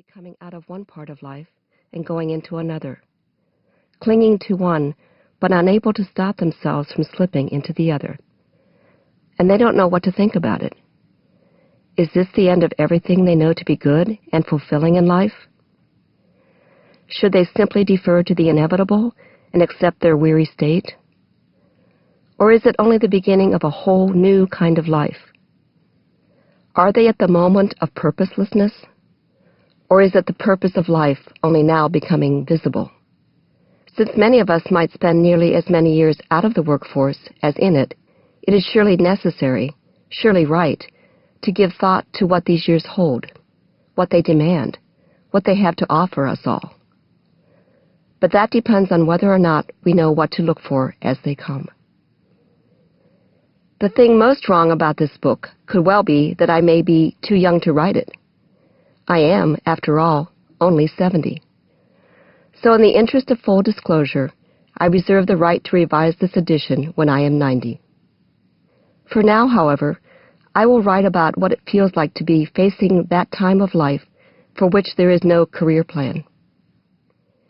simply coming out of one part of life and going into another, clinging to one but unable to stop themselves from slipping into the other. And they don't know what to think about it. Is this the end of everything they know to be good and fulfilling in life? Should they simply defer to the inevitable and accept their weary state? Or is it only the beginning of a whole new kind of life? Are they at the moment of purposelessness? Or is it the purpose of life only now becoming visible? Since many of us might spend nearly as many years out of the workforce as in it, it is surely necessary, surely right, to give thought to what these years hold, what they demand, what they have to offer us all. But that depends on whether or not we know what to look for as they come. The thing most wrong about this book could well be that I may be too young to write it. I am, after all, only 70. So in the interest of full disclosure, I reserve the right to revise this edition when I am 90. For now, however, I will write about what it feels like to be facing that time of life for which there is no career plan.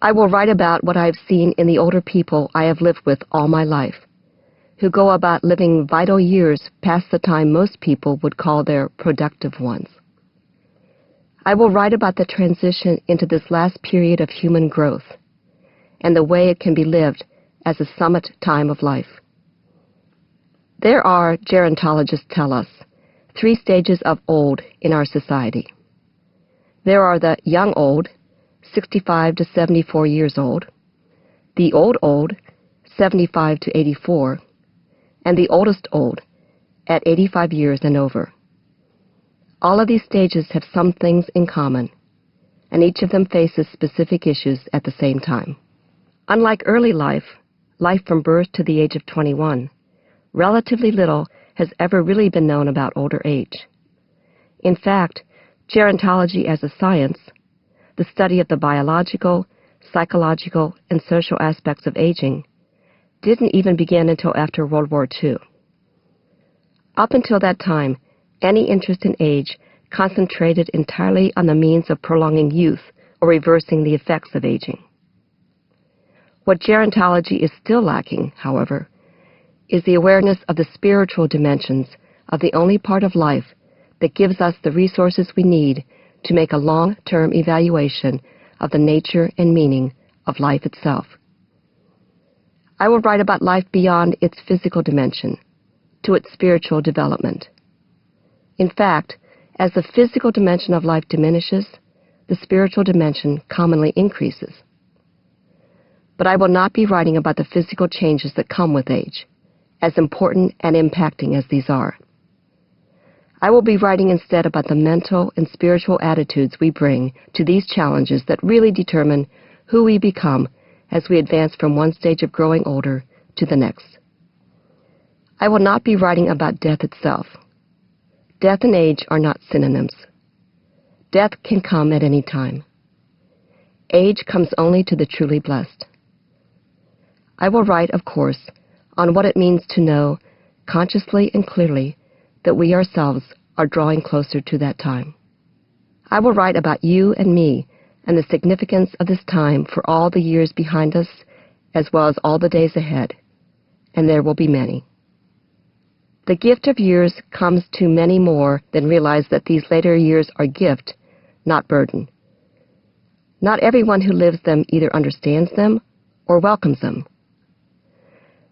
I will write about what I have seen in the older people I have lived with all my life, who go about living vital years past the time most people would call their productive ones. I will write about the transition into this last period of human growth and the way it can be lived as a summit time of life. There are, gerontologists tell us, 3 stages of old in our society. There are the young old, 65 to 74 years old, the old, 75 to 84, and the oldest old, at 85 years and over. All of these stages have some things in common, and each of them faces specific issues at the same time. Unlike early life, life from birth to the age of 21, relatively little has ever really been known about older age. In fact, gerontology as a science, the study of the biological, psychological, and social aspects of aging, didn't even begin until after World War II. Up until that time, any interest in age concentrated entirely on the means of prolonging youth or reversing the effects of aging. What gerontology is still lacking, however, is the awareness of the spiritual dimensions of the only part of life that gives us the resources we need to make a long-term evaluation of the nature and meaning of life itself. I will write about life beyond its physical dimension, to its spiritual development. In fact, as the physical dimension of life diminishes, the spiritual dimension commonly increases. But I will not be writing about the physical changes that come with age, as important and impacting as these are. I will be writing instead about the mental and spiritual attitudes we bring to these challenges that really determine who we become as we advance from one stage of growing older to the next. I will not be writing about death itself. Death and age are not synonyms. Death can come at any time. Age comes only to the truly blessed. I will write, of course, on what it means to know, consciously and clearly, that we ourselves are drawing closer to that time. I will write about you and me and the significance of this time for all the years behind us, as well as all the days ahead, and there will be many. The gift of years comes to many more than realize that these later years are gift, not burden. Not everyone who lives them either understands them or welcomes them.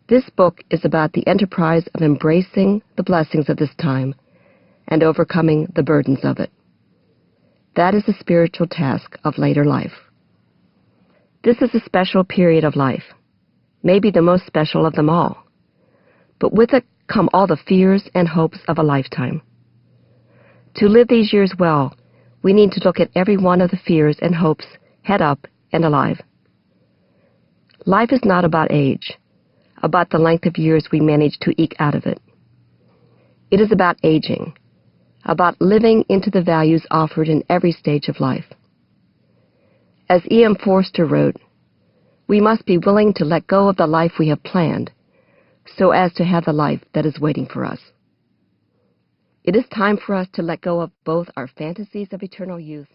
This book is about the enterprise of embracing the blessings of this time and overcoming the burdens of it. That is the spiritual task of later life. This is a special period of life, maybe the most special of them all. But with it come all the fears and hopes of a lifetime. To live these years well, we need to look at every one of the fears and hopes head up and alive. Life is not about age, about the length of years we manage to eke out of it. It is about aging, about living into the values offered in every stage of life. As E.M. Forster wrote, we must be willing to let go of the life we have planned so as to have the life that is waiting for us. It is time for us to let go of both our fantasies of eternal youth